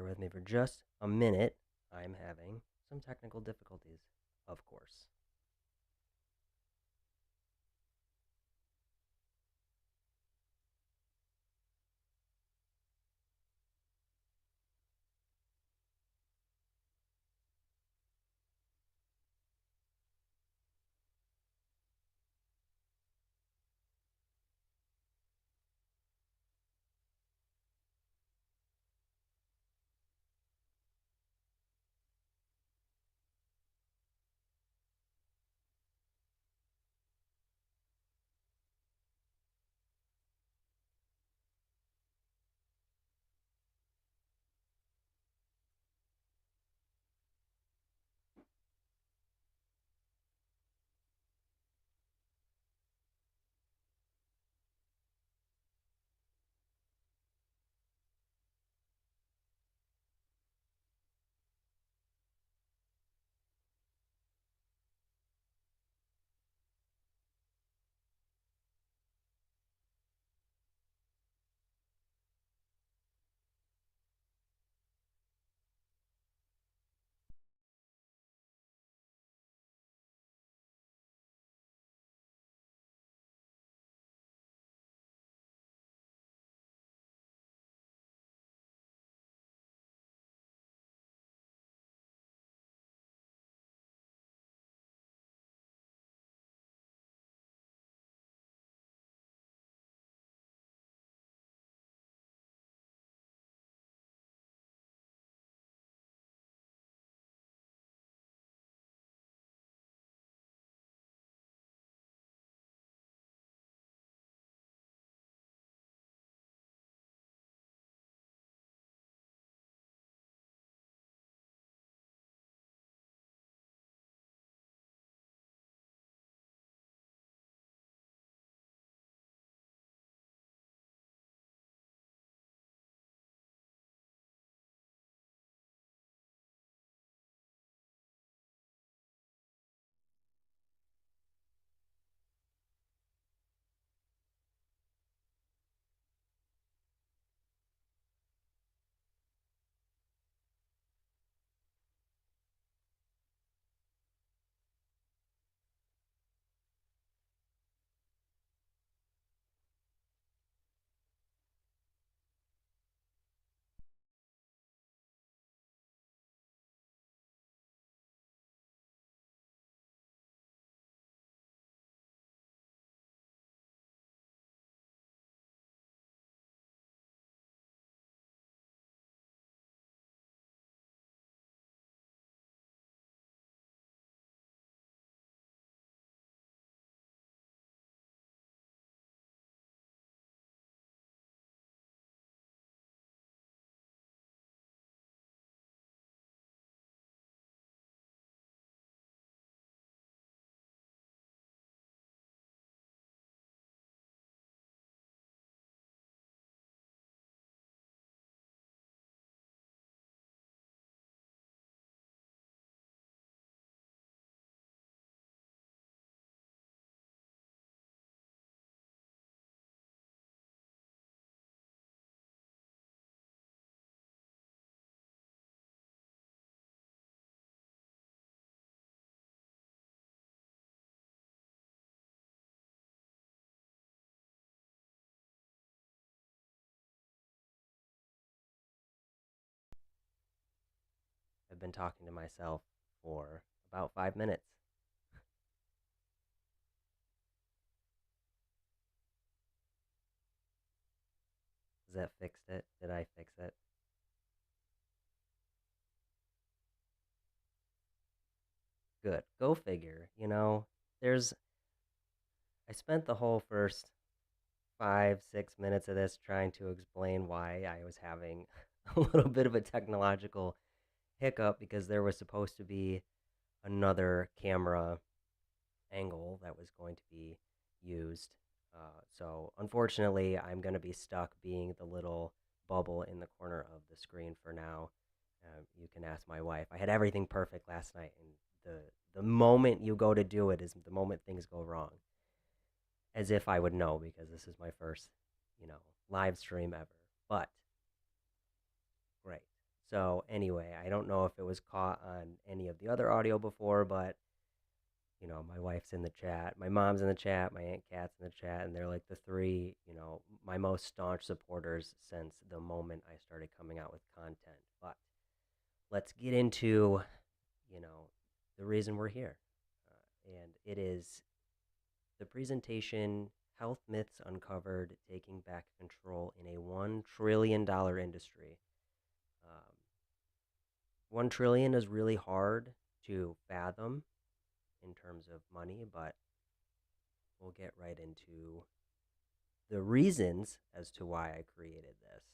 bear with me for just a minute. I'm having some technical difficulties, of course. I've been talking to myself for about 5 minutes. Has that fixed it? Did I fix it? Good. Go figure. There's I spent the whole first 5, 6 minutes of this trying to explain why I was having a little bit of a technological hiccup because there was supposed to be another camera angle that was going to be used. So, unfortunately, I'm going to be stuck being the little bubble in the corner of the screen for now. You can ask my wife. I had everything perfect last night, and the moment you go to do it is the moment things go wrong. As if I would know because this is my first, live stream ever. But great. So anyway, I don't know if it was caught on any of the other audio before, but my wife's in the chat, my mom's in the chat, my aunt Kat's in the chat, and they're like the three, my most staunch supporters since the moment I started coming out with content. But let's get into, you know, the reason we're here. And it is the presentation Health Myths Uncovered Taking Back Control in a $1 trillion industry. Um, 1 trillion is really hard to fathom in terms of money, but we'll get right into the reasons as to why I created this.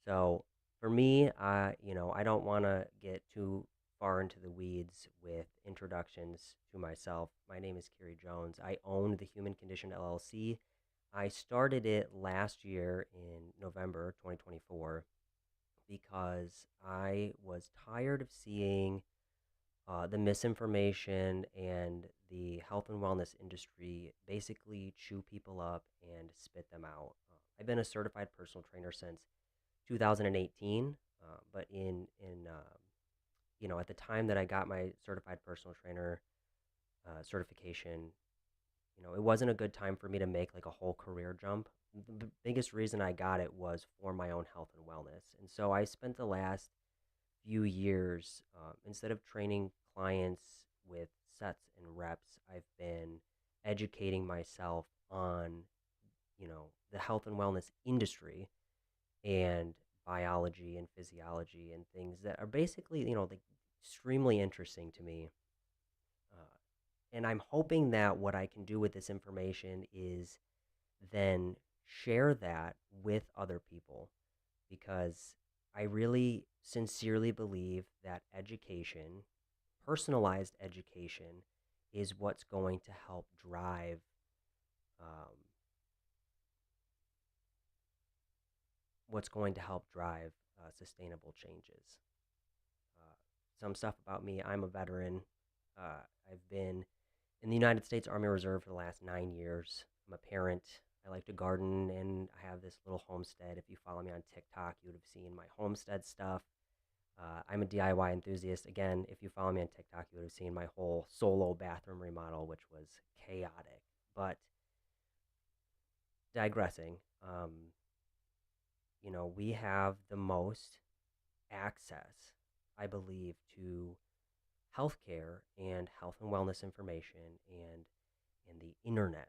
So for me, I don't want to get too far into the weeds with introductions to myself. My name is Kyri Jones. I own the Human Condition LLC. I started it last year in November 2024 because I was tired of seeing the misinformation and the health and wellness industry basically chew people up and spit them out. I've been a certified personal trainer since 2018, but at the time that I got my certified personal trainer certification, it wasn't a good time for me to make like a whole career jump. The biggest reason I got it was for my own health and wellness, and so I spent the last few years, instead of training clients with sets and reps, I've been educating myself on, the health and wellness industry and biology and physiology and things that are basically, like extremely interesting to me. Uh, and I'm hoping that what I can do with this information is then share that with other people because I really sincerely believe that education, personalized education, is um, what's going to help drive sustainable changes. Uh, some stuff about me: I'm a veteran. I've been in the United States Army Reserve for the last 9 years. I'm a parent. I like to garden, and I have this little homestead. If you follow me on TikTok, you would have seen my homestead stuff. I'm a DIY enthusiast. Again, if you follow me on TikTok, you would have seen my whole solo bathroom remodel, which was chaotic. But digressing, we have the most access, I believe, to healthcare and health and wellness information and the internet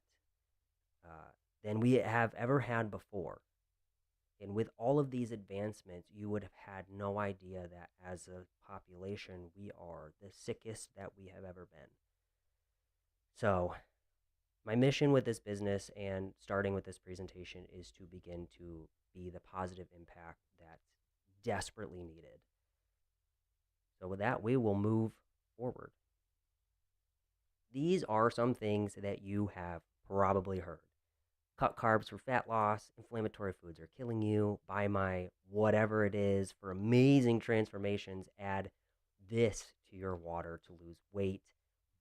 uh, than we have ever had before. And with all of these advancements, you would have had no idea that as a population, we are the sickest that we have ever been. So, my mission with this business and starting with this presentation is to begin to be the positive impact that's desperately needed. So, with that, we will move forward. These are some things that you have probably heard. Cut carbs for fat loss, inflammatory foods are killing you, buy my whatever it is for amazing transformations, add this to your water to lose weight,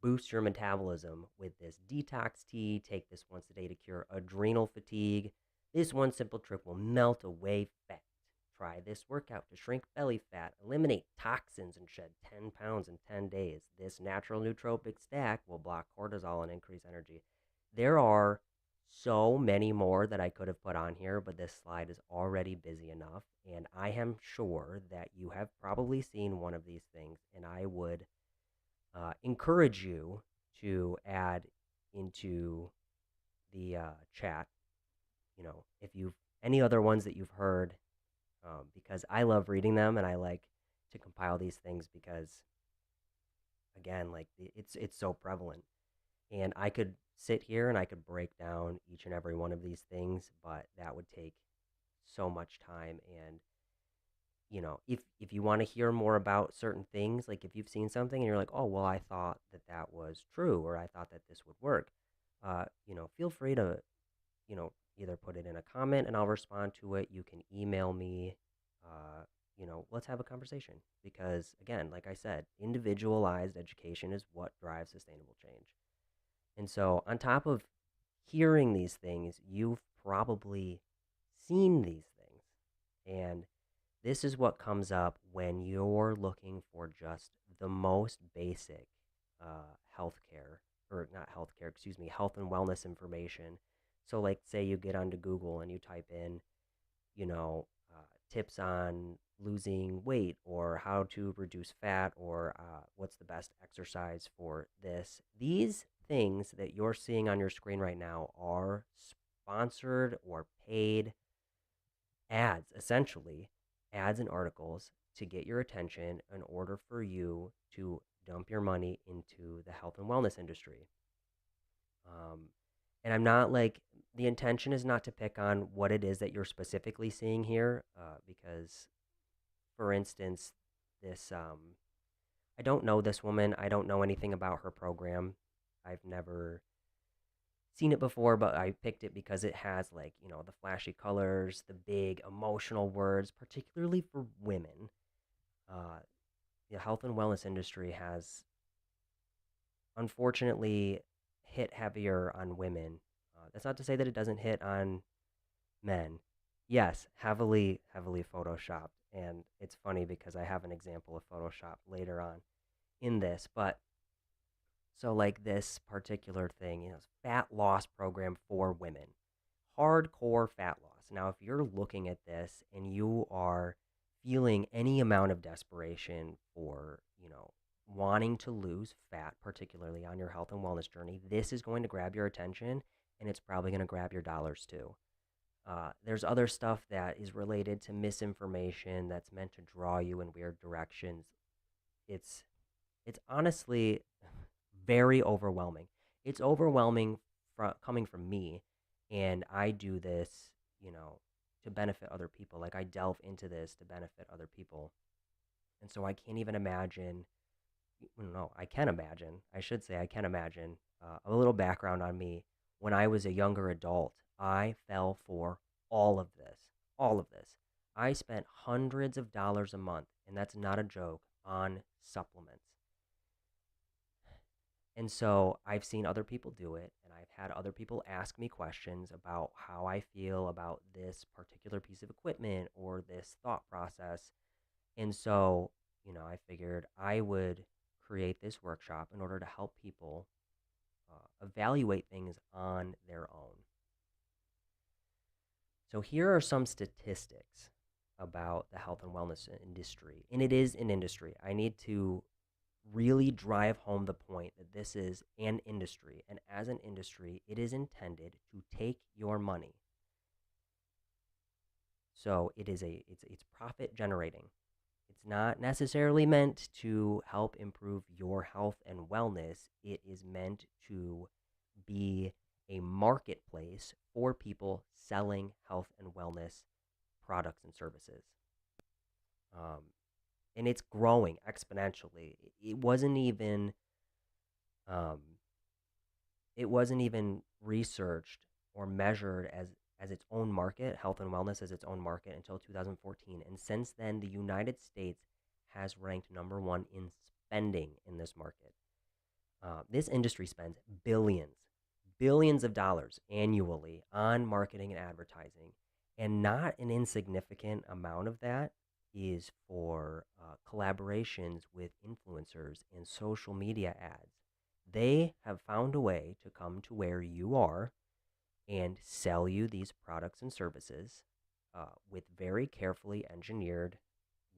boost your metabolism with this detox tea, take this once a day to cure adrenal fatigue. This one simple trick will melt away fat. Try this workout to shrink belly fat, eliminate toxins, and shed 10 pounds in 10 days. This natural nootropic stack will block cortisol and increase energy. There are so many more that I could have put on here, but this slide is already busy enough. And I am sure that you have probably seen one of these things, and I would encourage you to add into the chat, if you've any other ones that you've heard, because I love reading them and I like to compile these things because, again, like it's so prevalent. And I could sit here and I could break down each and every one of these things, but that would take so much time. And if you want to hear more about certain things, like if you've seen something and you're like, oh, well, I thought that that was true, or I thought that this would work, feel free to, either put it in a comment and I'll respond to it. You can email me, let's have a conversation because, again, like I said, individualized education is what drives sustainable change. And so, on top of hearing these things, you've probably seen these things. And this is what comes up when you're looking for just the most basic healthcare, or not healthcare, excuse me, health and wellness information. So, like, say you get onto Google and you type in, you know, tips on losing weight or how to reduce fat or what's the best exercise for this. These things that you're seeing on your screen right now are sponsored or paid ads, essentially, ads and articles to get your attention in order for you to dump your money into the health and wellness industry. Um, and I'm not like, the intention is not to pick on what it is that you're specifically seeing here, because, for instance, this, I don't know this woman. I don't know anything about her program. I've never seen it before, but I picked it because it has, like, the flashy colors, the big emotional words, particularly for women. Uh, the health and wellness industry has unfortunately hit heavier on women. That's not to say that it doesn't hit on men. Yes, heavily, heavily photoshopped. And it's funny because I have an example of Photoshop later on in this. But so, like, this particular thing, fat loss program for women, hardcore fat loss. Now, if you're looking at this and you are feeling any amount of desperation for, wanting to lose fat, particularly on your health and wellness journey, this is going to grab your attention, and it's probably going to grab your dollars too. There's other stuff that is related to misinformation that's meant to draw you in weird directions. It's it's honestly very overwhelming. It's overwhelming coming from me, and I do this, you know, to benefit other people. Like, I delve into this to benefit other people, and so I can't even imagine. No, I can imagine. I should say I can imagine. A little background on me: when I was a younger adult, I fell for all of this. All of this. I spent hundreds of dollars a month, and that's not a joke, on supplements. And so I've seen other people do it, and I've had other people ask me questions about how I feel about this particular piece of equipment or this thought process. And so, I figured I would create this workshop in order to help people evaluate things on their own. So, here are some statistics about the health and wellness industry. And it is an industry. I need to really drive home the point that this is an industry, and as an industry it is intended to take your money. So it's profit generating. It's not necessarily meant to help improve your health and wellness. It is meant to be a marketplace for people selling health and wellness products and services. um, and it's growing exponentially. Um, it wasn't even researched or measured as its own market, health and wellness as its own market, until 2014. And since then, the United States has ranked number one in spending in this market. This industry spends billions of dollars annually on marketing and advertising, and not an insignificant amount of that is for collaborations with influencers and social media ads. They have found a way to come to where you are and sell you these products and services with very carefully engineered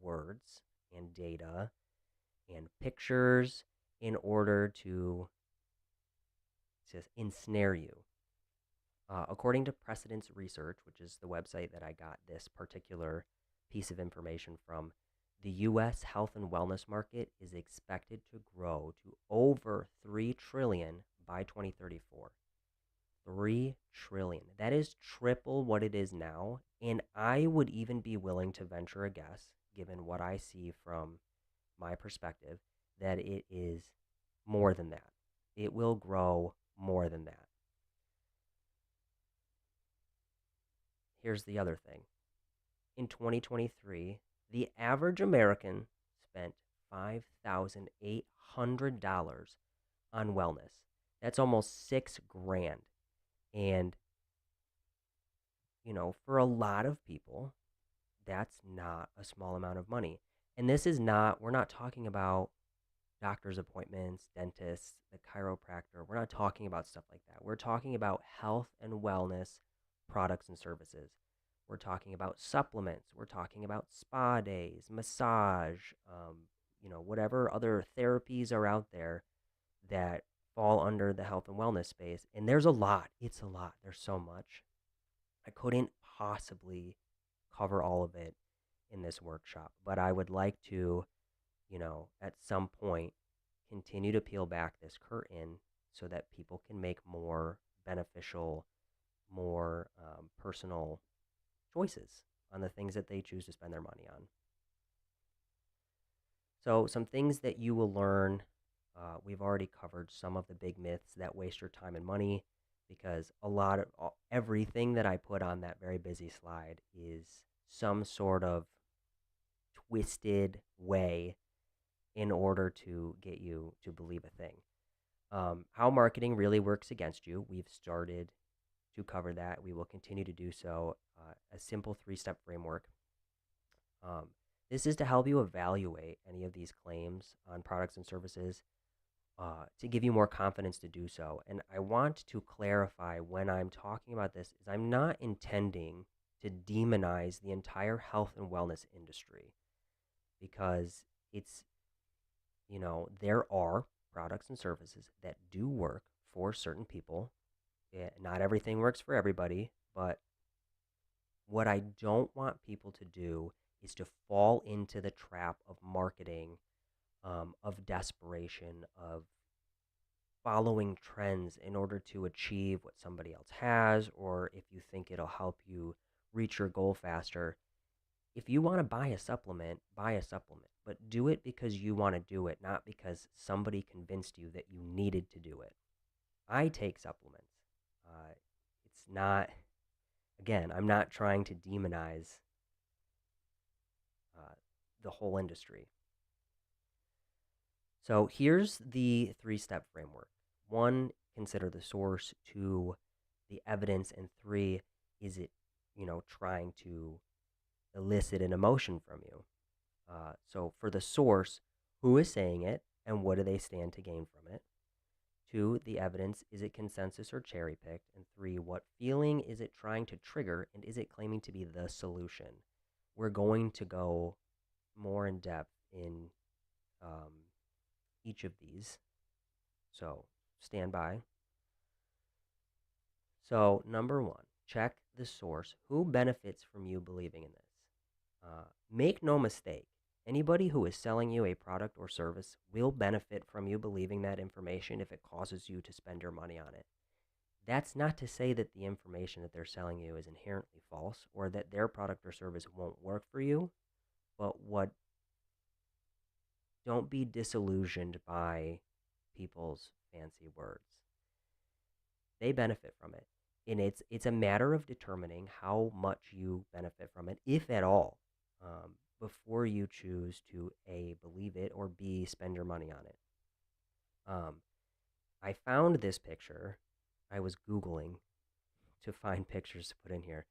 words and data and pictures in order to ensnare you. According to Precedence Research, which is the website that I got this particular piece of information from, the U.S. health and wellness market is expected to grow to over 3 trillion by 2034. 3 trillion. That is triple what it is now, and I would even be willing to venture a guess, given what I see from my perspective, that it is more than that. It will grow more than that. Here's the other thing. In 2023, the average American spent $5,800 on wellness. That's almost 6 grand. And, for a lot of people, that's not a small amount of money. And this is not, we're not talking about doctor's appointments, dentists, the chiropractor. We're not talking about stuff like that. We're talking about health and wellness products and services. We're talking about supplements. We're talking about spa days, massage, whatever other therapies are out there that fall under the health and wellness space. And there's a lot. It's a lot. There's so much. I couldn't possibly cover all of it in this workshop, but I would like to, at some point continue to peel back this curtain so that people can make more beneficial, more personal choices on the things that they choose to spend their money on. So, some things that you will learn, we've already covered some of the big myths that waste your time and money because a lot of everything that I put on that very busy slide is some sort of twisted way in order to get you to believe a thing. How marketing really works against you. We've started to cover that. We will continue to do so. A simple 3-step framework. Um, this is to help you evaluate any of these claims on products and services to give you more confidence to do so. And I want to clarify when I'm talking about this is I'm not intending to demonize the entire health and wellness industry because there are products and services that do work for certain people. Not everything works for everybody, but what I don't want people to do is to fall into the trap of marketing, of desperation, of following trends in order to achieve what somebody else has, or if you think it'll help you reach your goal faster. If you want to buy a supplement, but do it because you want to do it, not because somebody convinced you that you needed to do it. I take supplements. It's not, again, I'm not trying to demonize uh, the whole industry. So here's the 3-step framework. 1, consider the source. 2, the evidence. And 3, is it, trying to elicit an emotion from you? So for the source, who is saying it and what do they stand to gain from it? 2, the evidence, is it consensus or cherry picked? And 3, what feeling is it trying to trigger and is it claiming to be the solution? We're going to go more in depth in each of these. So stand by. So, number 1, check the source. Who benefits from you believing in this? Make no mistake, anybody who is selling you a product or service will benefit from you believing that information if it causes you to spend your money on it. That's not to say that the information that they're selling you is inherently false or that their product or service won't work for you, but don't be disillusioned by people's fancy words. They benefit from it. And it's a matter of determining how much you benefit from it, if at all, before you choose to A, believe it, or B, spend your money on it. I found this picture. I was Googling to find pictures to put in here.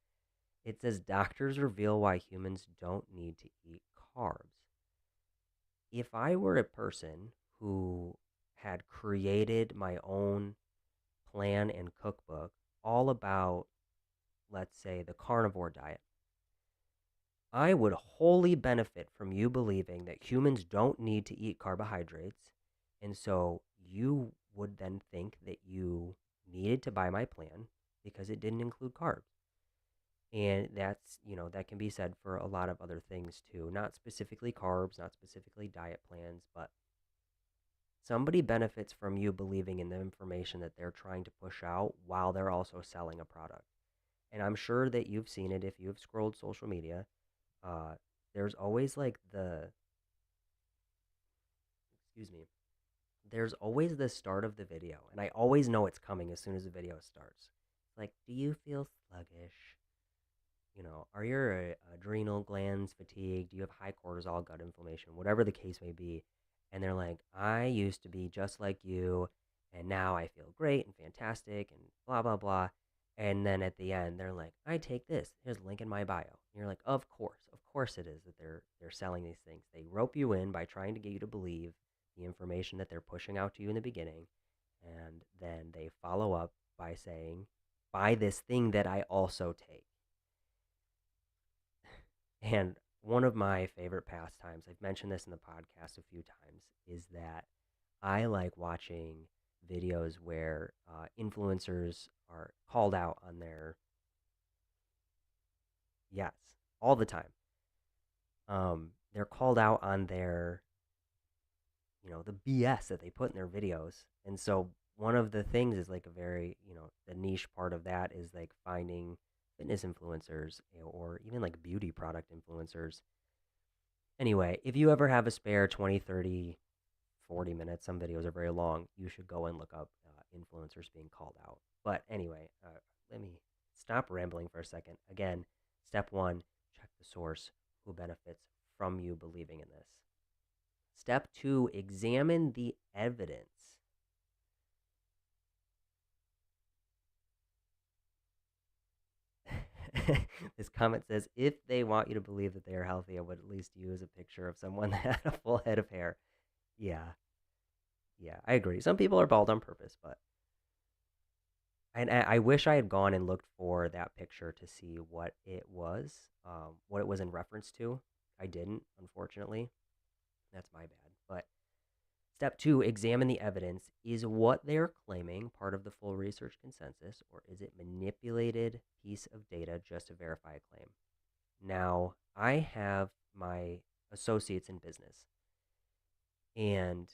It says, doctors reveal why humans don't need to eat carbs. If I were a person who had created my own plan and cookbook all about, let's say, the carnivore diet, I would wholly benefit from you believing that humans don't need to eat carbohydrates. And so you would then think that you needed to buy my plan because it didn't include carbs. And that can be said for a lot of other things too. Not specifically carbs, not specifically diet plans, but somebody benefits from you believing in the information that they're trying to push out while they're also selling a product. And I'm sure that you've seen it if you've scrolled social media. There's always like excuse me, there's always the start of the video, and I always know it's coming as soon as the video starts. Like, do you feel sluggish? Are your adrenal glands fatigued? Do you have high cortisol, gut inflammation, whatever the case may be? And they're like, I used to be just like you, and now I feel great and fantastic, and blah, blah, blah. And then at the end, they're like, "I take this. Here's a link in my bio." And you're like, of course it is that they're selling these things. They rope you in by trying to get you to believe the information that they're pushing out to you in the beginning, and then they follow up by saying, "Buy this thing that I also take." And one of my favorite pastimes, I've mentioned this in the podcast a few times, is that I like watching videos where influencers are called out on their yes, all the time. They're called out on their, the BS that they put in their videos. And so one of the things is like a very, the niche part of that is like finding fitness influencers, or even like beauty product influencers. Anyway, if you ever have a spare 20, 30, 40 minutes, some videos are very long, you should go and look up influencers being called out. But anyway, let me stop rambling for a second. Again, step one, check the source, who benefits from you believing in this. Step two, examine the evidence. This comment says, if they want you to believe that they are healthy, I would at least use a picture of someone that had a full head of hair. Yeah, yeah, I agree. Some people are bald on purpose, but and I wish I had gone and looked for that picture to see what it was in reference to. I didn't, unfortunately. That's my bad. But step two, examine the evidence. Is what they're claiming part of the full research consensus, or is it manipulated piece of data just to verify a claim? Now, I have my associates in business, and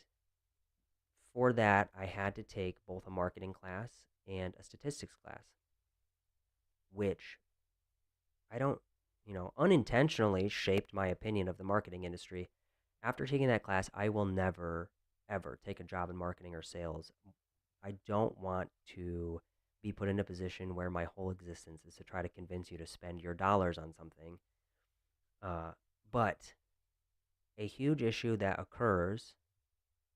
for that, I had to take both a marketing class and a statistics class, which I don't, unintentionally shaped my opinion of the marketing industry. After taking that class, I will never, ever take a job in marketing or sales. I don't want to be put in a position where my whole existence is to try to convince you to spend your dollars on something. But a huge issue that occurs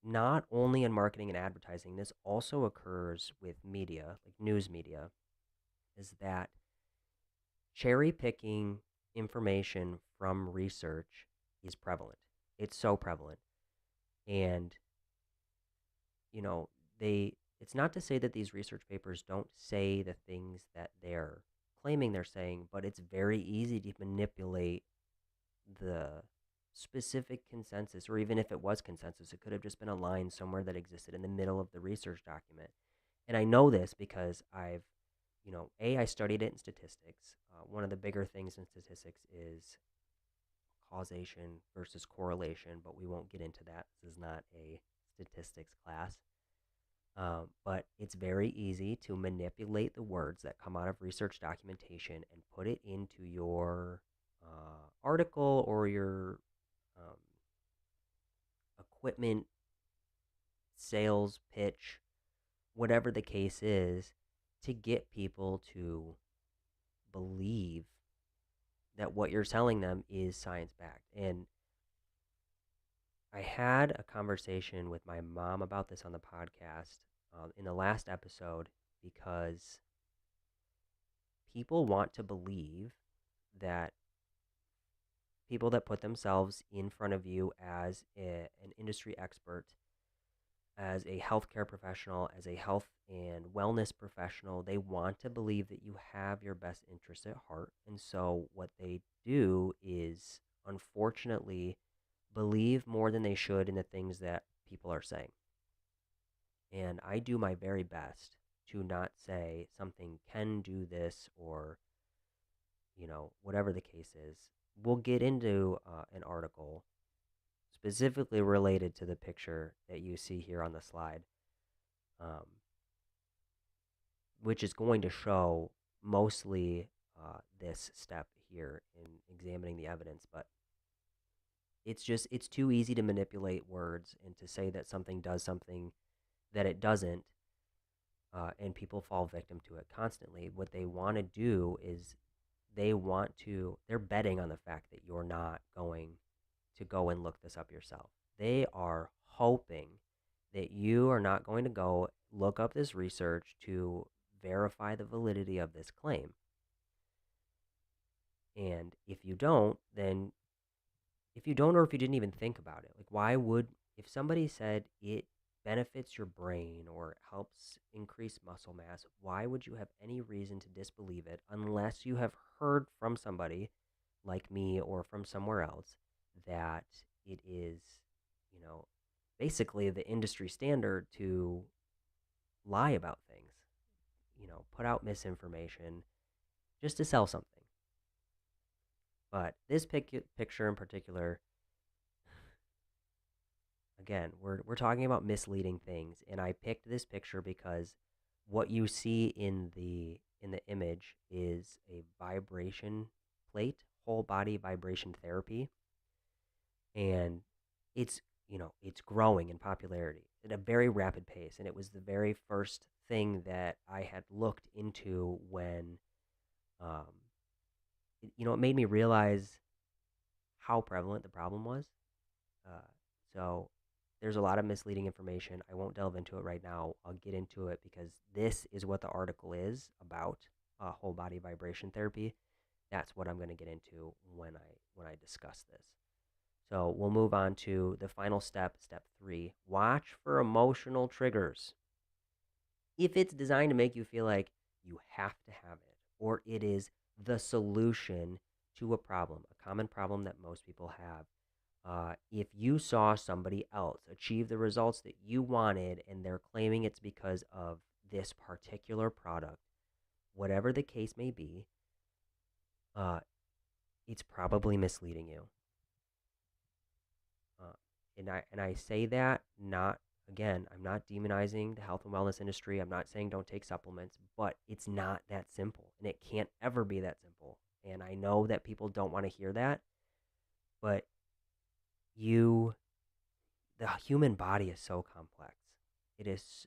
not only in marketing and advertising, this also occurs with media, like news media, is that cherry picking information from research is prevalent. It's so prevalent. And, you know, they it's not to say that these research papers don't say the things that they're claiming they're saying, but it's very easy to manipulate the specific consensus, or even if it was consensus, it could have just been a line somewhere that existed in the middle of the research document. And I know this because I studied it in statistics. One of the bigger things in statistics is causation versus correlation, but we won't get into that. This is not a statistics class. But it's very easy to manipulate the words that come out of research documentation and put it into your article or your um, equipment sales pitch, whatever the case is, to get people to believe that what you're telling them is science backed. And I had a conversation with my mom about this on the podcast in the last episode, because people want to believe that people that put themselves in front of you as an industry expert, as a healthcare professional, as a health and wellness professional, they want to believe that you have your best interests at heart. And so what they do is, unfortunately, believe more than they should in the things that people are saying. And I do my very best to not say something can do this, or, whatever the case is. We'll get into an article specifically related to the picture that you see here on the slide, um, which is going to show mostly this step here in examining the evidence. But it's too easy to manipulate words and to say that something does something that it doesn't, and people fall victim to it constantly. What they want to do is they're betting on the fact that you're not going to go and look this up yourself. They are hoping that you are not going to go look up this research to verify the validity of this claim. And if you don't, then if you don't, or if you didn't even think about it, like why would, if somebody said it benefits your brain or it helps increase muscle mass, why would you have any reason to disbelieve it unless you have heard from somebody like me or from somewhere else that it is, you know, basically the industry standard to lie about things, put out misinformation just to sell something. But this picture in particular, again, we're talking about misleading things, and I picked this picture because what you see in the image is a vibration plate, whole body vibration therapy, and it's it's growing in popularity at a very rapid pace, and it was the very first thing that I had looked into when um, it made me realize how prevalent the problem was. Uh, so there's a lot of misleading information. I won't delve into it right now. I'll get into it because this is what the article is about, whole body vibration therapy. That's what I'm going to get into when I discuss this. So we'll move on to the final step, step 3. Watch for emotional triggers. If it's designed to make you feel like you have to have it or it is the solution to a problem, a common problem that most people have, if you saw somebody else achieve the results that you wanted and they're claiming it's because of this particular product, whatever the case may be, uh, it's probably misleading you. Uh, and I say that not, again, I'm not demonizing the health and wellness industry. I'm not saying don't take supplements, but it's not that simple, and it can't ever be that simple. And I know that people don't want to hear that, but you the human body is so complex. It is,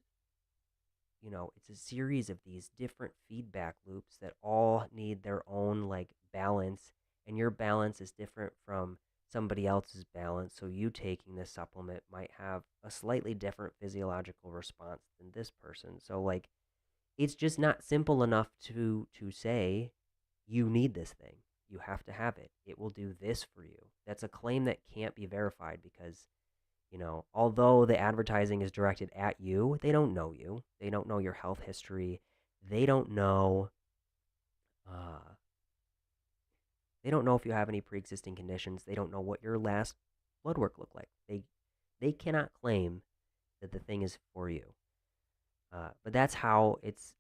it's a series of these different feedback loops that all need their own like balance, and your balance is different from somebody else's balance. So you taking this supplement might have a slightly different physiological response than this person. So like it's just not simple enough to say you need this thing. You have to have it. It will do this for you. That's a claim that can't be verified because although the advertising is directed at you, they don't know you. They don't know your health history. They don't know. Uh, they don't know if you have any pre-existing conditions. They don't know what your last blood work looked like. They cannot claim that the thing is for you. But that's how it's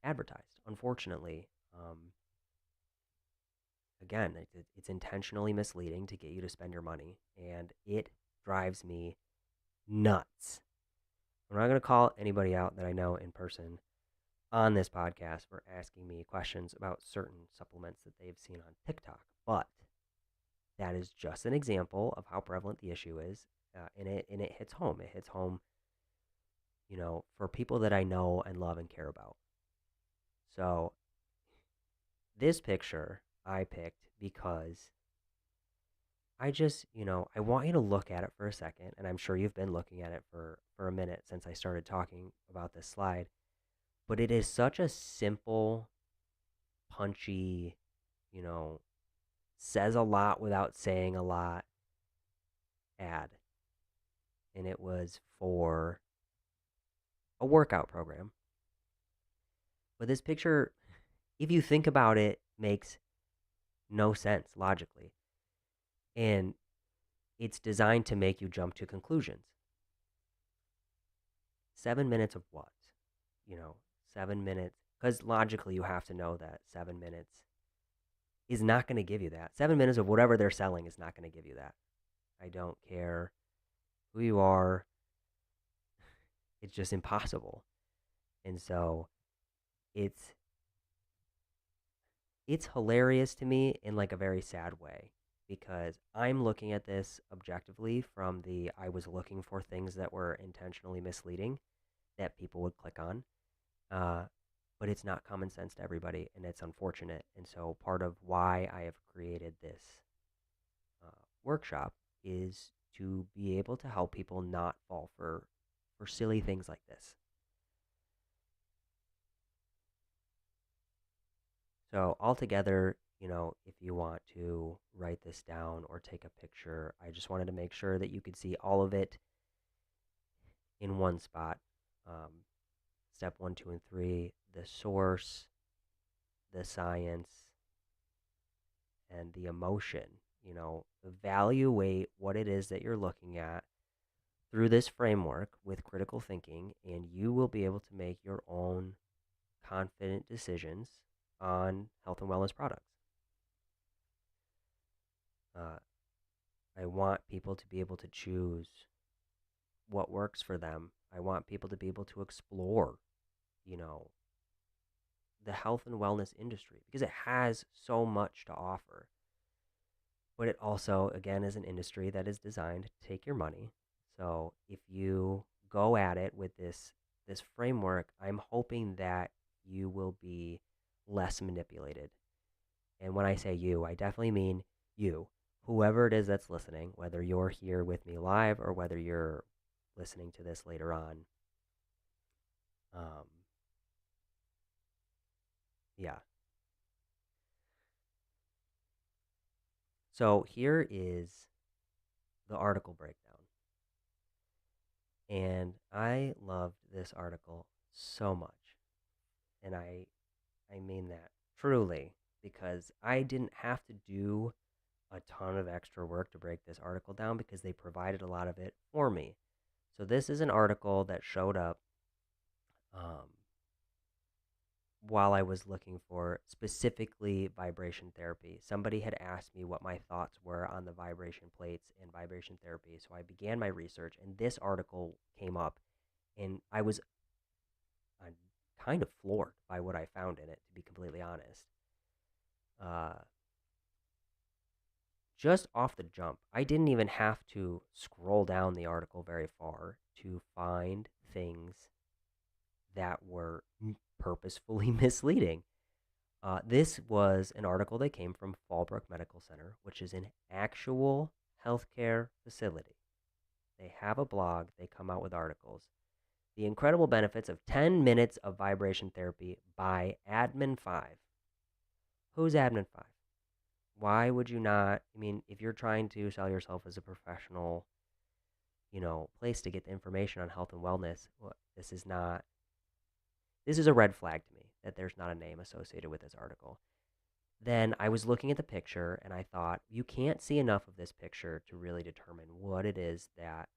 advertised. Unfortunately, again, it's intentionally misleading to get you to spend your money, and it drives me nuts. I'm not going to call anybody out that I know in person on this podcast for asking me questions about certain supplements that they've seen on TikTok, but that is just an example of how prevalent the issue is, and it hits home. It hits home, for people that I know and love and care about. So this picture I picked because I just, I want you to look at it for a second, and I'm sure you've been looking at it for a minute since I started talking about this slide. But it is such a simple, punchy, you know, says a lot without saying a lot ad. And it was for a workout program. But this picture, if you think about it, makes no sense logically. And it's designed to make you jump to conclusions. 7 minutes of what? 7 minutes. Because logically, you have to know that 7 minutes is not going to give you that. 7 minutes of whatever they're selling is not going to give you that. I don't care who you are. It's just impossible. And so it's it's hilarious to me in like a very sad way because I'm looking at this objectively from the I was looking for things that were intentionally misleading that people would click on. Uh, but it's not common sense to everybody, and it's unfortunate. And so part of why I have created this workshop is to be able to help people not fall for silly things like this. So, altogether, if you want to write this down or take a picture, I just wanted to make sure that you could see all of it in one spot. Um, step one, two, and three, the source, the science, and the emotion. Evaluate what it is that you're looking at through this framework with critical thinking, and you will be able to make your own confident decisions on health and wellness products. Uh, I want people to be able to choose what works for them. I want people to be able to explore, you know, the health and wellness industry because it has so much to offer. But it also, again, is an industry that is designed to take your money. So if you go at it with this framework, I'm hoping that you will be less manipulated. And when I say you, I definitely mean you, whoever it is that's listening, whether you're here with me live or whether you're listening to this later on. Um, yeah. So here is the article breakdown. And I loved this article so much. And I mean that truly because I didn't have to do a ton of extra work to break this article down because they provided a lot of it for me. So this is an article that showed up um, while I was looking for specifically vibration therapy. Somebody had asked me what my thoughts were on the vibration plates and vibration therapy. So I began my research, and this article came up, and I was kind of floored by what I found in it, to be completely honest. Uh, just off the jump, I didn't even have to scroll down the article very far to find things that were purposefully misleading. This was an article that came from Fallbrook Medical Center, which is an actual healthcare facility. They have a blog, they come out with articles. The incredible benefits of 10 minutes of vibration therapy by Admin 5. Who's Admin 5? Why would you not? I mean, if you're trying to sell yourself as a professional, place to get the information on health and wellness, well, this is not, this is a red flag to me that there's not a name associated with this article. Then I was looking at the picture and I thought, you can't see enough of this picture to really determine what it is that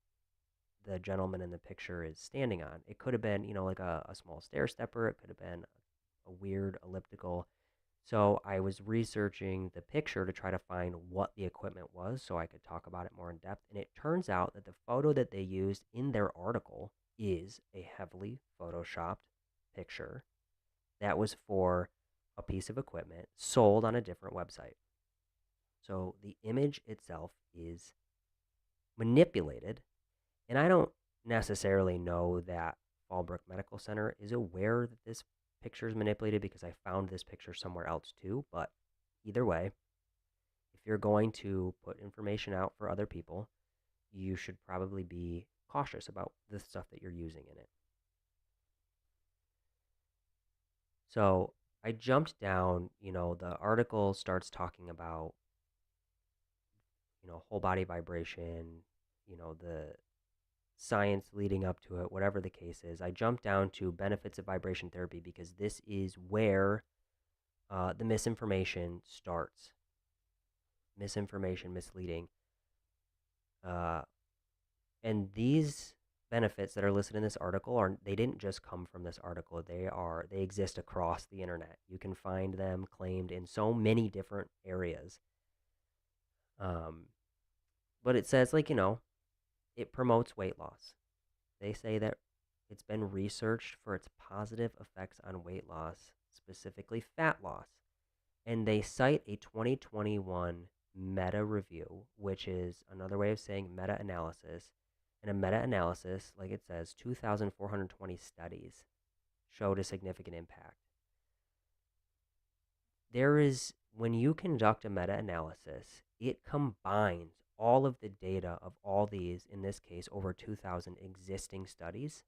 the gentleman in the picture is standing on. It could have been, like a small stair stepper. It could have been a weird elliptical. So I was researching the picture to try to find what the equipment was so I could talk about it more in depth. And it turns out that the photo that they used in their article is a heavily photoshopped picture that was for a piece of equipment sold on a different website. So the image itself is manipulated. And I don't necessarily know that Fallbrook Medical Center is aware that this picture is manipulated because I found this picture somewhere else too. But either way, if you're going to put information out for other people, you should probably be cautious about the stuff that you're using in it. So I jumped down, the article starts talking about, whole body vibration, the science leading up to it, whatever the case is. I jumped down to benefits of vibration therapy because this is where the misinformation starts. Misinformation, misleading. Uh, and these benefits that are listed in this article they didn't just come from this article. They exist across the internet. You can find them claimed in so many different areas. Um, but it says it promotes weight loss. They say that it's been researched for its positive effects on weight loss, specifically fat loss. And they cite a 2021 meta review, which is another way of saying meta analysis. And a meta analysis, like it says, 2,420 studies showed a significant impact. When you conduct a meta analysis, it combines all of the data of all these, in this case, over 2,000 existing studies.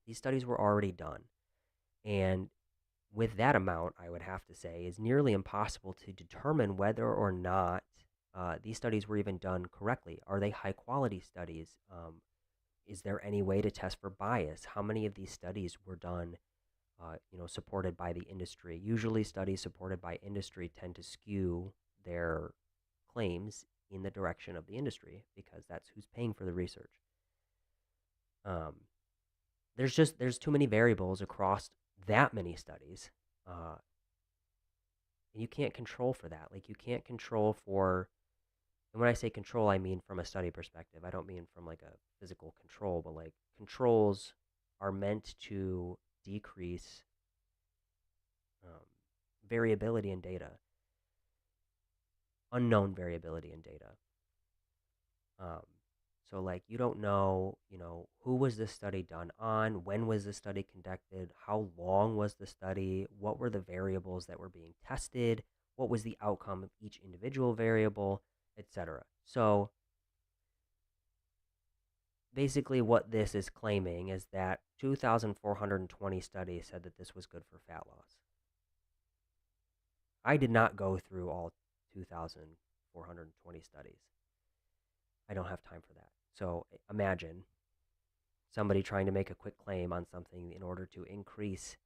These studies were already done. And with that amount, I would have to say, is nearly impossible to determine whether or not these studies were even done correctly. Are they high quality studies? Is there any way to test for bias? How many of these studies were done, supported by the industry? Usually, studies supported by industry tend to skew their claims in the direction of the industry because that's who's paying for the research. Um, there's too many variables across that many studies, uh, and you can't control for that. Like you can't control for, and when I say control, I mean from a study perspective. I don't mean from like a physical control, but like controls are meant to decrease um, variability in data, unknown variability in data. Um, so like you don't know, who was this study done on, when was the study conducted, how long was the study, what were the variables that were being tested, what was the outcome of each individual variable, etc. So basically what this is claiming is that 2,420 studies said that this was good for fat loss. I did not go through all 2,420 studies. I don't have time for that. So imagine somebody trying to make a quick claim on something in order to increase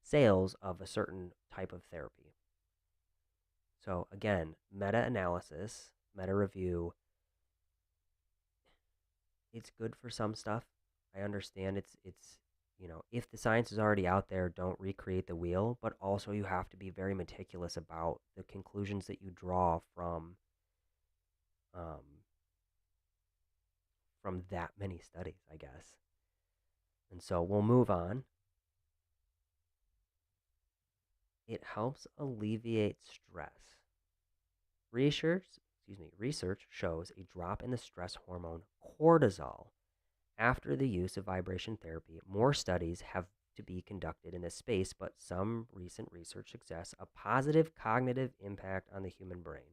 sales of a certain type of therapy. So again, meta-analysis, meta-review, it's good for some stuff. I understand it's if the science is already out there, don't recreate the wheel, but also you have to be very meticulous about the conclusions that you draw um, from that many studies, I guess. And so we'll move on. It helps alleviate stress. Research shows a drop in the stress hormone cortisol after the use of vibration therapy. More studies have to be conducted in this space, but some recent research suggests a positive cognitive impact on the human brain.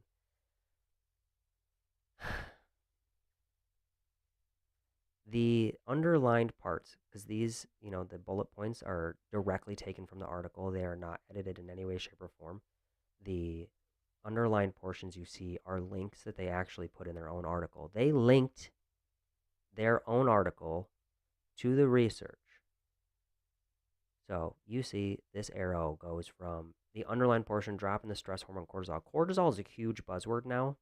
The underlined parts, because these, the bullet points are directly taken from the article, they are not edited in any way, shape, or form. The underlined portions you see are links that they actually put in their own article. They linked their own article to the research. So you see this arrow goes from the underlying portion, drop in the stress hormone cortisol. Cortisol is a huge buzzword now,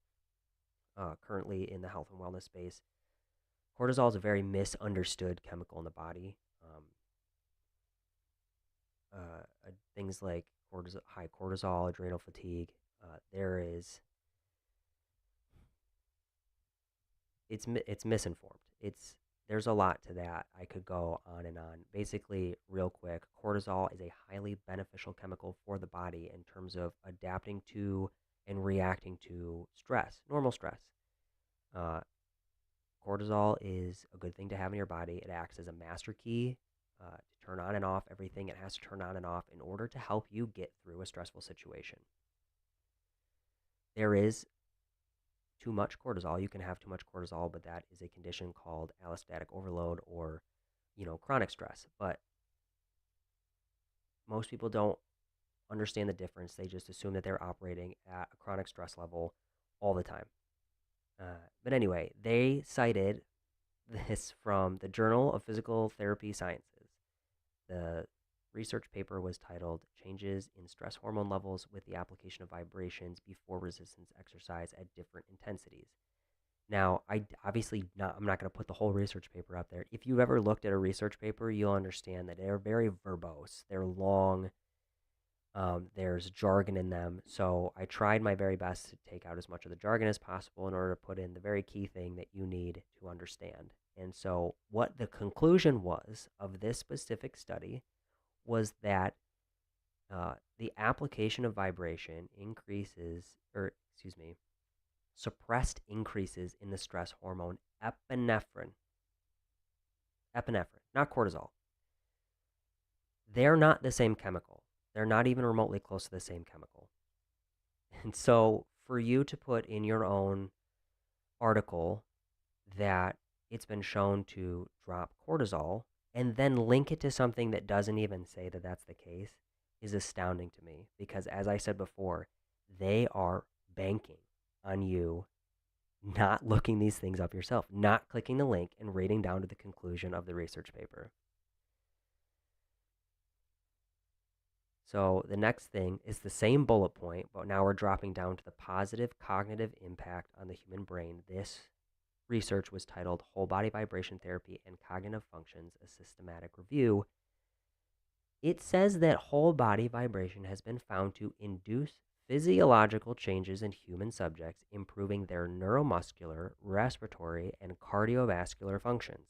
currently in the health and wellness space. Cortisol is a very misunderstood chemical in the body. Things like high cortisol, adrenal fatigue. There is it's misinformed. There's a lot to that. I could go on and on. Basically, real quick, cortisol is a highly beneficial chemical for the body in terms of adapting to and reacting to stress, normal stress. Uh, Cortisol is a good thing to have in your body. It acts as a master key to turn on and off everything it has to turn on and off in order to help you get through a stressful situation. There is too much cortisol. You can have too much cortisol, but that is a condition called allostatic overload or, chronic stress. But most people don't understand the difference. They just assume that they're operating at a chronic stress level all the time. But anyway, they cited this from the Journal of Physical Therapy Sciences. The research paper was titled Changes in Stress Hormone Levels with the Application of Vibrations Before Resistance Exercise at Different Intensities. Now, I'm not going to put the whole research paper up there. If you've ever looked at a research paper, you'll understand that they're very verbose. They're long. There's jargon in them. So I tried my very best to take out as much of the jargon as possible in order to put in the very key thing that you need to understand. And so, what the conclusion was of this specific study was that the application of vibration suppressed increases in the stress hormone epinephrine. Epinephrine, not cortisol. They're not the same chemical. They're not even remotely close to the same chemical. And so, for you to put in your own article that it's been shown to drop cortisol and then link it to something that doesn't even say that that's the case is astounding to me because, as I said before, they are banking on you not looking these things up yourself, not clicking the link and reading down to the conclusion of the research paper. So the next thing is the same bullet point, but now we're dropping down to the positive cognitive impact on the human brain. This research was titled Whole Body Vibration Therapy and Cognitive Functions, a Systematic Review. It says that whole body vibration has been found to induce physiological changes in human subjects, improving their neuromuscular, respiratory, and cardiovascular functions.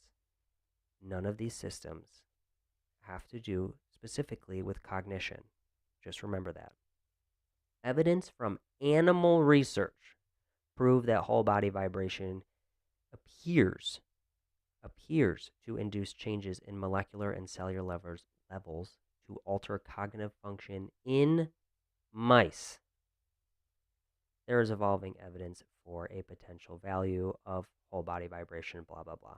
None of these systems have to do specifically with cognition. Just remember that. Evidence from animal research prove that whole body vibration appears to induce changes in molecular and cellular levels to alter cognitive function in mice. There is evolving evidence for a potential value of whole body vibration, blah, blah, blah.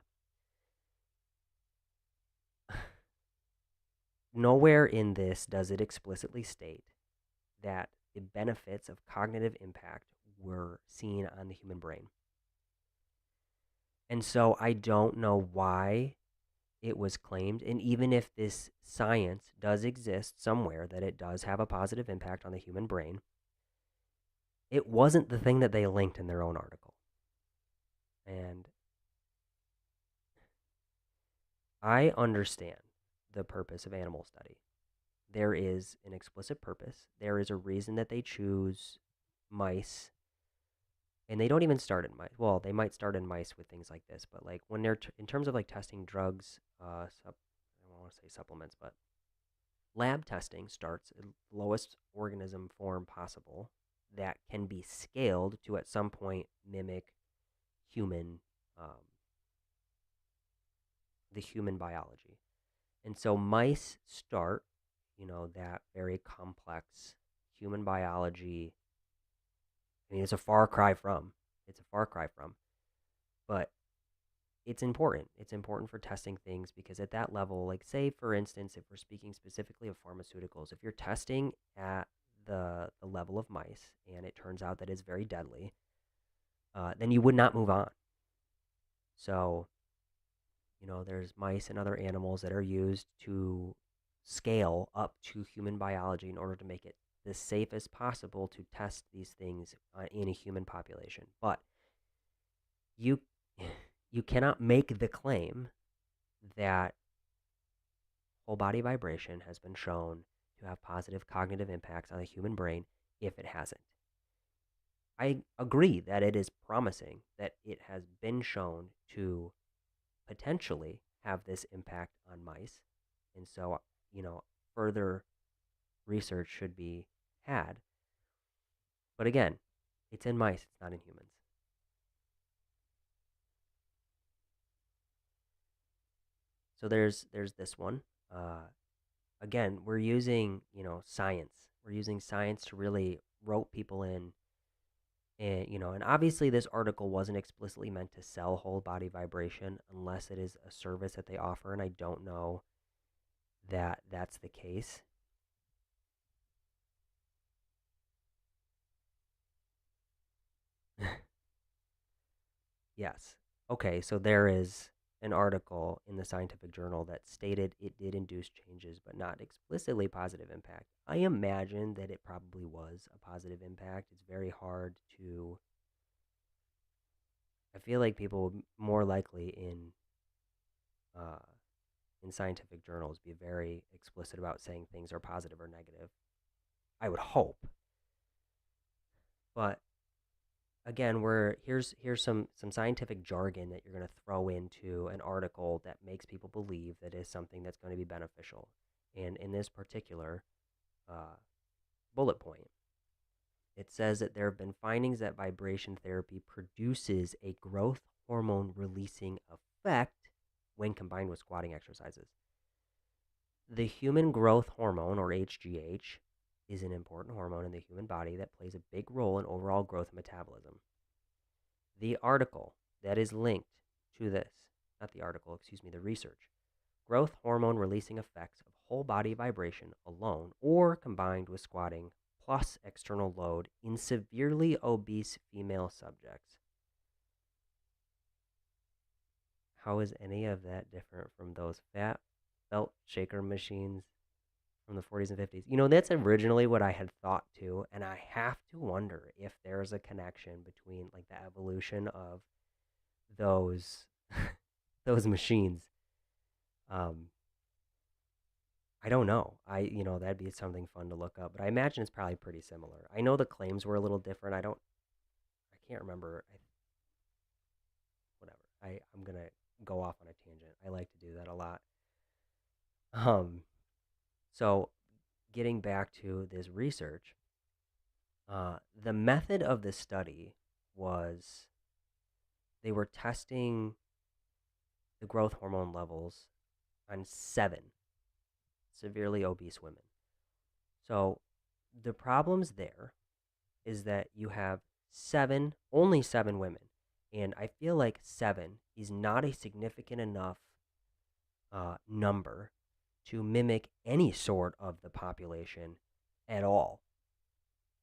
Nowhere in this does it explicitly state that the benefits of cognitive impact were seen on the human brain. And so I don't know why it was claimed. And even if this science does exist somewhere that it does have a positive impact on the human brain, it wasn't the thing that they linked in their own article. And I understand the purpose of animal study. There is an explicit purpose. There is a reason that they choose mice. And they don't even start in mice. Well, they might start in mice with things like this, but like when they're in terms of like testing drugs, I don't want to say supplements, but lab testing starts at the lowest organism form possible that can be scaled to at some point mimic human, the human biology. And so mice start, that very complex human biology. I mean, it's a far cry from, but it's important. It's important for testing things because at that level, like say for instance, if we're speaking specifically of pharmaceuticals, if you're testing at the level of mice and it turns out that it's very deadly, then you would not move on. So, there's mice and other animals that are used to scale up to human biology in order to make it the safest possible to test these things in a human population. But you you cannot make the claim that whole body vibration has been shown to have positive cognitive impacts on the human brain if it hasn't. I agree that it is promising that it has been shown to potentially have this impact on mice. And so, further research should be had. But again, it's in mice, it's not in humans. So there's this one. Again, we're using, science. We're using science to really rope people in. And obviously this article wasn't explicitly meant to sell whole body vibration unless it is a service that they offer, and I don't know that that's the case. Yes. Okay, so there is an article in the scientific journal that stated it did induce changes, but not explicitly positive impact. I imagine that it probably was a positive impact. It's very hard to. I feel like people would more likely uh, in scientific journals be very explicit about saying things are positive or negative. I would hope, but again, here's some scientific jargon that you're going to throw into an article that makes people believe that is something that's going to be beneficial. And in this particular bullet point, it says that there have been findings that vibration therapy produces a growth hormone releasing effect when combined with squatting exercises. The human growth hormone, or HGH, is an important hormone in the human body that plays a big role in overall growth and metabolism. The article that is linked to this, not the article, excuse me, the research, growth hormone releasing effects of whole body vibration alone or combined with squatting plus external load in severely obese female subjects. How is any of that different from those fat belt shaker machines from the 40s and 50s? That's originally what I had thought too, and I have to wonder if there's a connection between like the evolution of those those machines. Um, I don't know. That'd be something fun to look up, but I imagine it's probably pretty similar. I know the claims were a little different. I can't remember. Whatever. I'm gonna go off on a tangent. I like to do that a lot. Um, so getting back to this research, the method of the study was they were testing the growth hormone levels on 7 severely obese women. So the problems there is that you have only 7 women. And I feel like 7 is not a significant enough number to mimic any sort of the population at all.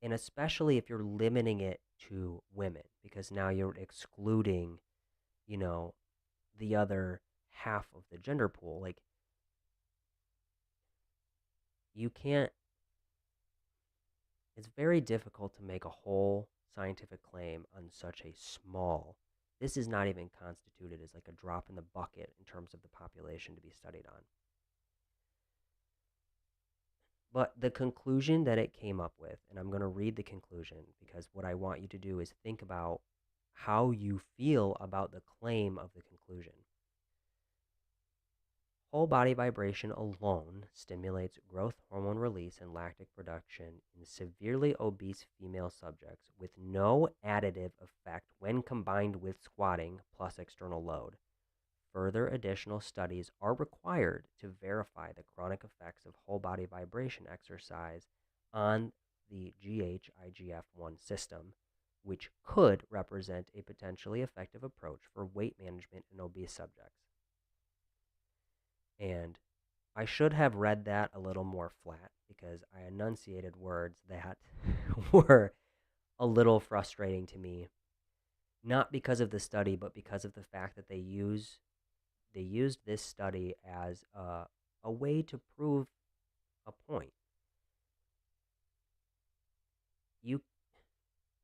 And especially if you're limiting it to women, because now you're excluding, you know, the other half of the gender pool. Like, you can't, it's very difficult to make a whole scientific claim on such a small, this is not even constituted as like a drop in the bucket in terms of the population to be studied on. But the conclusion that it came up with, and I'm going to read the conclusion because what I want you to do is think about how you feel about the claim of the conclusion. Whole body vibration alone stimulates growth hormone release and lactic production in severely obese female subjects with no additive effect when combined with squatting plus external load. Further additional studies are required to verify the chronic effects of whole body vibration exercise on the GH-IGF-1 system, which could represent a potentially effective approach for weight management in obese subjects. And I should have read that a little more flat because I enunciated words that were a little frustrating to me, not because of the study, but because of the fact that they used this study as a way to prove a point. You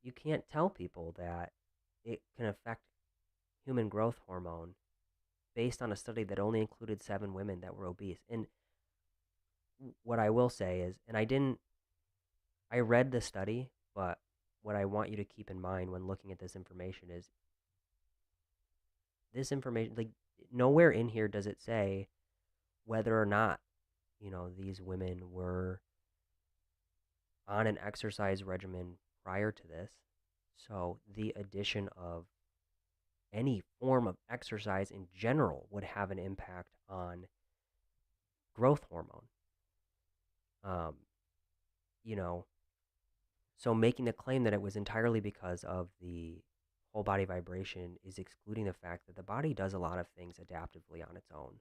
you can't tell people that it can affect human growth hormone based on a study that only included 7 women that were obese. And what I will say is, and I read the study, but what I want you to keep in mind when looking at this information is this information, like, nowhere in here does it say whether or not, these women were on an exercise regimen prior to this. So the addition of any form of exercise in general would have an impact on growth hormone. Um, you know, so making the claim that it was entirely because of the whole body vibration is excluding the fact that the body does a lot of things adaptively on its own.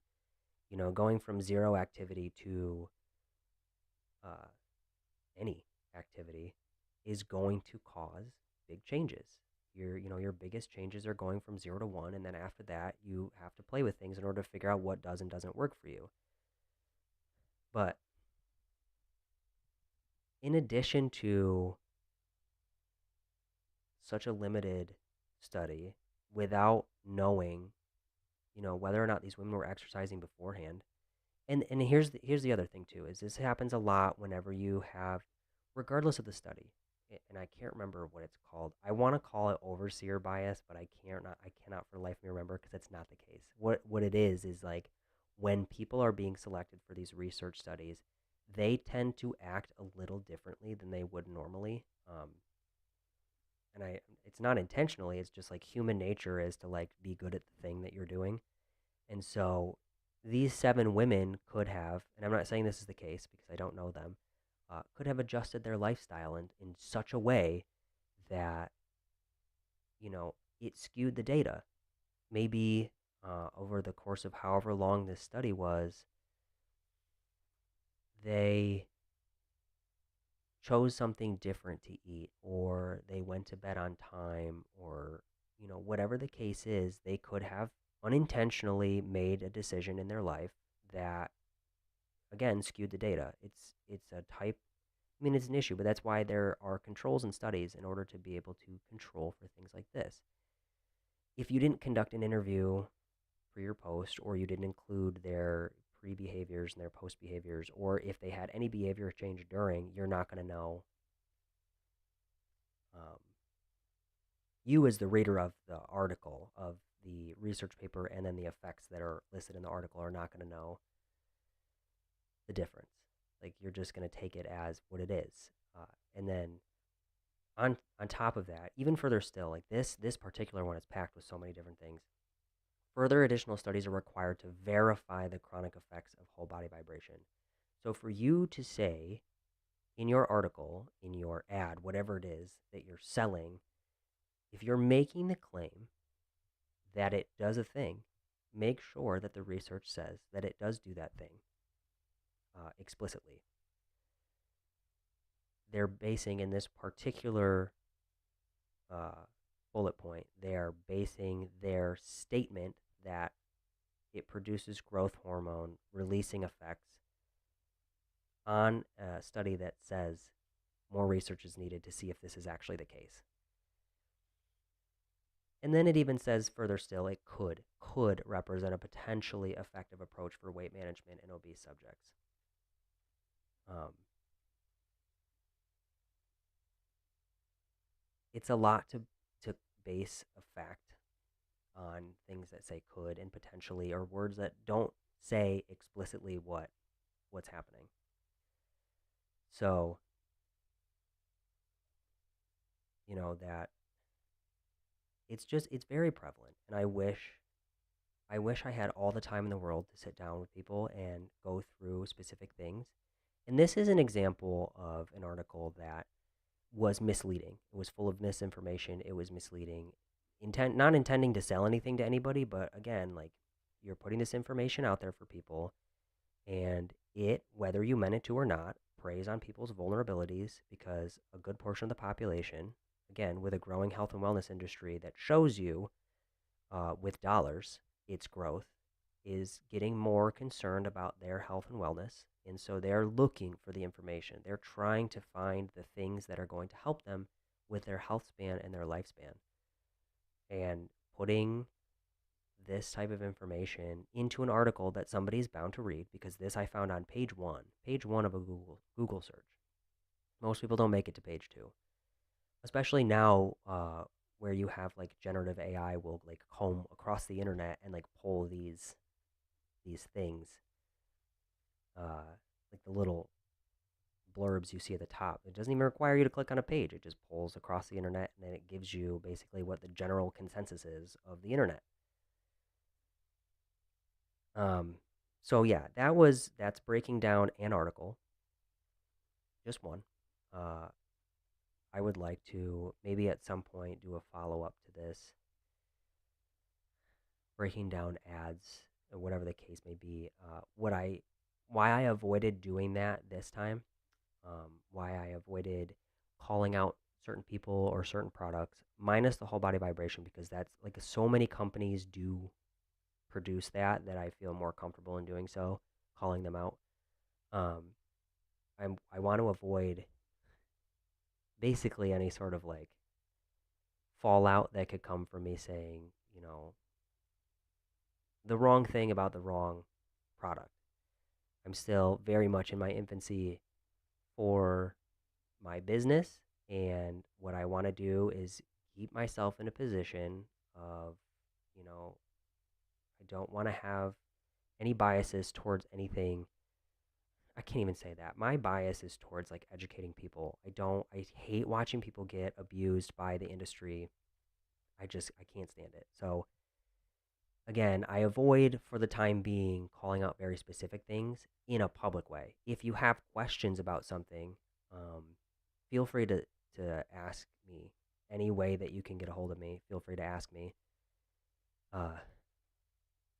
Going from zero activity to uh, any activity is going to cause big changes. Your biggest changes are going from 0 to 1, and then after that, you have to play with things in order to figure out what does and doesn't work for you. But in addition to such a limited study, without knowing, whether or not these women were exercising beforehand, and here's the other thing too, is this happens a lot whenever you have, regardless of the study, and I can't remember what it's called. I want to call it overseer bias, but I cannot for the life of me remember because it's not the case. What it is like when people are being selected for these research studies, they tend to act a little differently than they would normally. And it's not intentionally. It's just like human nature is to like be good at the thing that you're doing. And so these 7 women could have, and I'm not saying this is the case because I don't know them, could have adjusted their lifestyle in such a way that, it skewed the data. Maybe over the course of however long this study was, they chose something different to eat, or they went to bed on time, or whatever the case is, they could have unintentionally made a decision in their life that again skewed the data. It's a type, I mean, it's an issue, but that's why there are controls and studies in order to be able to control for things like this. If you didn't conduct an interview for your post, or you didn't include their pre behaviors and their post behaviors, or if they had any behavior change during, you're not going to know. Um, you, as the reader of the article, of the research paper, and then the effects that are listed in the article, are not going to know the difference. Like, you're just going to take it as what it is. And then on top of that, even further still, like this particular one is packed with so many different things. Further additional studies are required to verify the chronic effects of whole body vibration. So for you to say in your article, in your ad, whatever it is that you're selling, if you're making the claim that it does a thing, make sure that the research says that it does do that thing explicitly. They're basing in this particular bullet point, they are basing their statement that it produces growth hormone releasing effects on a study that says more research is needed to see if this is actually the case. And then it even says further still, it could represent a potentially effective approach for weight management in obese subjects. It's a lot to base a fact on things that say could and potentially, or words that don't say explicitly what's happening. So, that it's very prevalent, and I wish I had all the time in the world to sit down with people and go through specific things. And this is an example of an article that was misleading. It was full of misinformation. It was misleading, not intending to sell anything to anybody, but again, like, you're putting this information out there for people, and it, whether you meant it to or not, preys on people's vulnerabilities, because a good portion of the population, again, with a growing health and wellness industry that shows you with dollars its growth, is getting more concerned about their health and wellness. And so they're looking for the information. They're trying to find the things that are going to help them with their health span and their lifespan. And putting this type of information into an article that somebody's bound to read, because this I found on page one of a Google search. Most people don't make it to page two, especially now, where you have like generative AI will like comb across the internet and like pull these things, like the little blurbs you see at the top. It doesn't even require you to click on a page. It just pulls across the internet, and then it gives you basically what the general consensus is of the internet. Um, so yeah, that's breaking down an article, just one. Uh, I would like to maybe at some point do a follow up to this, breaking down ads or whatever the case may be. Why I avoided doing that this time, why I avoided calling out certain people or certain products, minus the whole body vibration, because that's like so many companies do produce that I feel more comfortable in doing so, calling them out. Um, I want to avoid basically any sort of like fallout that could come from me saying, the wrong thing about the wrong product. I'm still very much in my infancy for my business, and what I want to do is keep myself in a position of, I don't want to have any biases towards anything. I can't even say that. My bias is towards like educating people. I hate watching people get abused by the industry. I can't stand it. So again, I avoid for the time being calling out very specific things in a public way. If you have questions about something, um, feel free to ask me any way that you can get a hold of me. Feel free to ask me. Uh,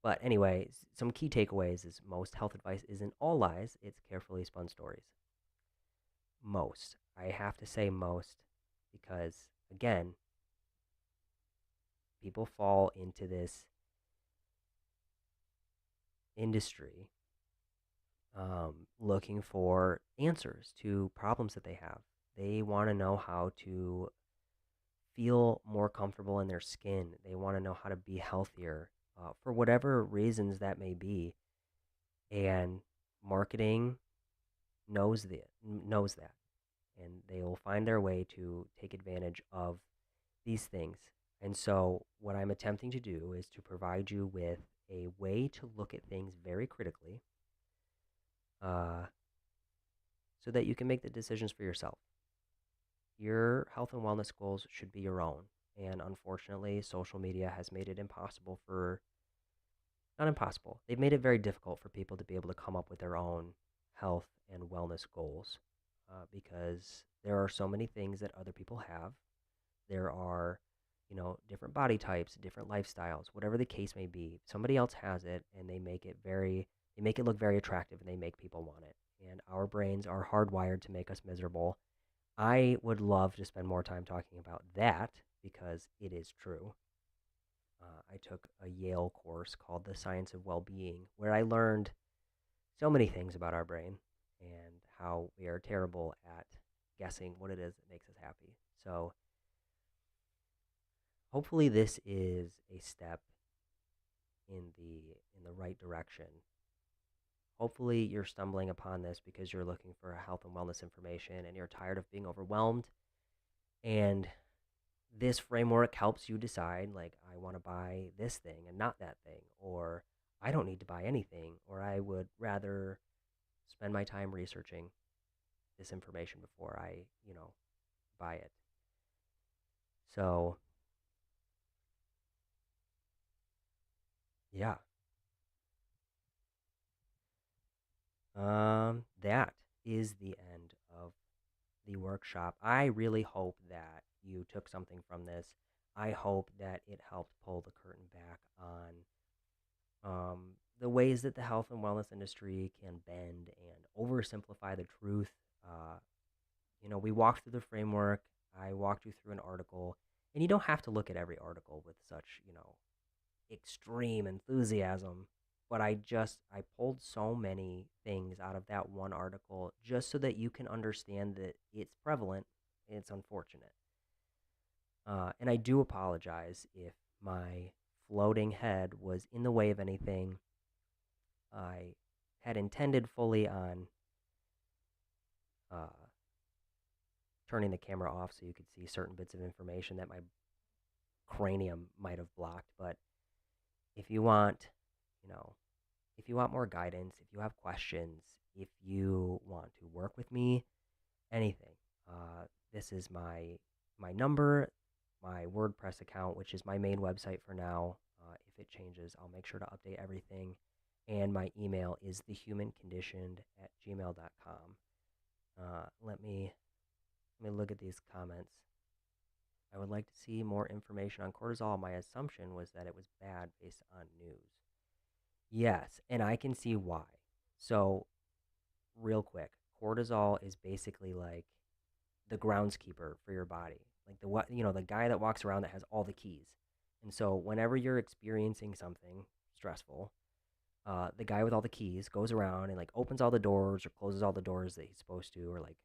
But anyway, some key takeaways is most health advice isn't all lies, it's carefully spun stories. Most. I have to say most because, again, people fall into this industry looking for answers to problems that they have. They want to know how to feel more comfortable in their skin. They want to know how to be healthier for whatever reasons that may be. And marketing knows that, and they will find their way to take advantage of these things. And so, what I'm attempting to do is to provide you with a way to look at things very critically, uh, so that you can make the decisions for yourself. Your health and wellness goals should be your own. And unfortunately, social media has made it impossible for, not impossible, they've made it very difficult for people to be able to come up with their own health and wellness goals because there are so many things that other people have. There are, different body types, different lifestyles, whatever the case may be. Somebody else has it and they make it look very attractive and they make people want it. And our brains are hardwired to make us miserable. I would love to spend more time talking about that because it is true. I took a Yale course called The Science of Well-Being, where I learned so many things about our brain and how we are terrible at guessing what it is that makes us happy. So hopefully this is a step in the right direction. Hopefully you're stumbling upon this because you're looking for health and wellness information and you're tired of being overwhelmed, and this framework helps you decide, like, I want to buy this thing and not that thing, or I don't need to buy anything, or I would rather spend my time researching this information before I, buy it. So, yeah, that is the end of the workshop. I really hope that you took something from this. I hope that it helped pull the curtain back on the ways that the health and wellness industry can bend and oversimplify the truth. Uh, we walked through the framework. I walked you through an article, and you don't have to look at every article with such, extreme enthusiasm. But I pulled so many things out of that one article just so that you can understand that it's prevalent. It's unfortunate. And I do apologize if my floating head was in the way of anything. I had intended fully on uh, turning the camera off so you could see certain bits of information that my cranium might have blocked. But if you want, you know, if you want more guidance, if you have questions, if you want to work with me, anything, this is my number, my WordPress account, which is my main website for now. If it changes, I'll make sure to update everything. And my email is thehumanconditioned@gmail.com. Let me look at these comments. I would like to see more information on cortisol. My assumption was that it was bad based on news. Yes, and I can see why. So, real quick, cortisol is basically like the groundskeeper for your body. Like the guy that walks around that has all the keys. And so, whenever you're experiencing something stressful, the guy with all the keys goes around and like opens all the doors or closes all the doors that he's supposed to, or like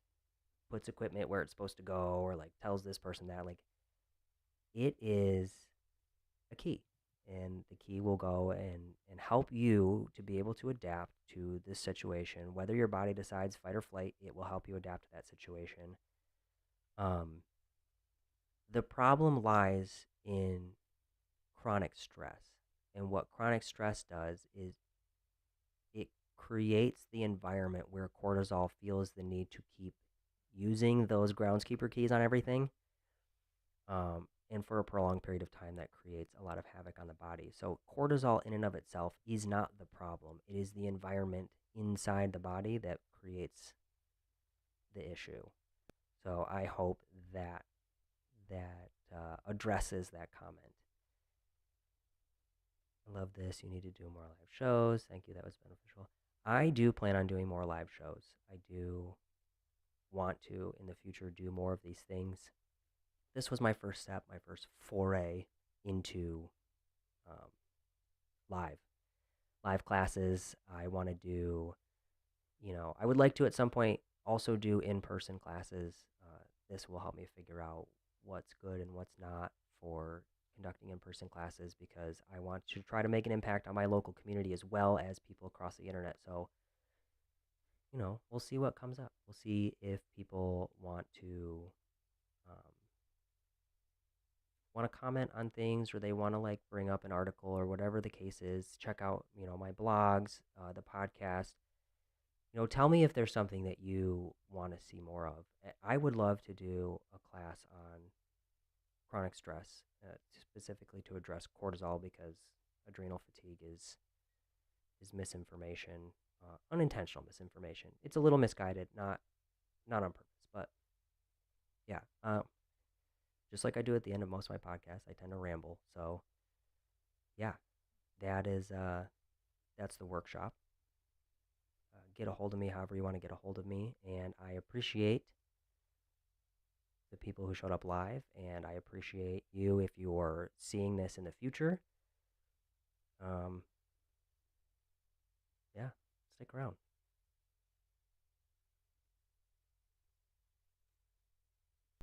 puts equipment where it's supposed to go, or like tells this person that. Like, it is a key, and the key will go and help you to be able to adapt to this situation. Whether your body decides fight or flight, it will help you adapt to that situation. um, the problem lies in chronic stress, and what chronic stress does is it creates the environment where cortisol feels the need to keep using those groundskeeper keys on everything. And for a prolonged period of time, that creates a lot of havoc on the body. So, cortisol in and of itself is not the problem. It is the environment inside the body that creates the issue. So, I hope that addresses that comment. I love this. You need to do more live shows. Thank you. That was beneficial. I do plan on doing more live shows. I do want to, in the future, do more of these things. This was my first step, my first foray into um, live live classes. I want to do, I would like to at some point also do in-person classes. This will help me figure out what's good and what's not for conducting in-person classes because I want to try to make an impact on my local community as well as people across the internet. So, we'll see what comes up. We'll see if people um, want to comment on things or they want to like bring up an article or whatever the case is. Check out, my blogs, the podcast. Tell me if there's something that you want to see more of. I would love to do a class on chronic stress, specifically to address cortisol because adrenal fatigue is misinformation, unintentional misinformation. It's a little misguided, not on purpose, but yeah. Just like I do at the end of most of my podcasts, I tend to ramble. So yeah, that is that's the workshop. Get a hold of me however you want to get a hold of me, and I appreciate the people who showed up live, and I appreciate you if you're seeing this in the future. Um, yeah, stick around.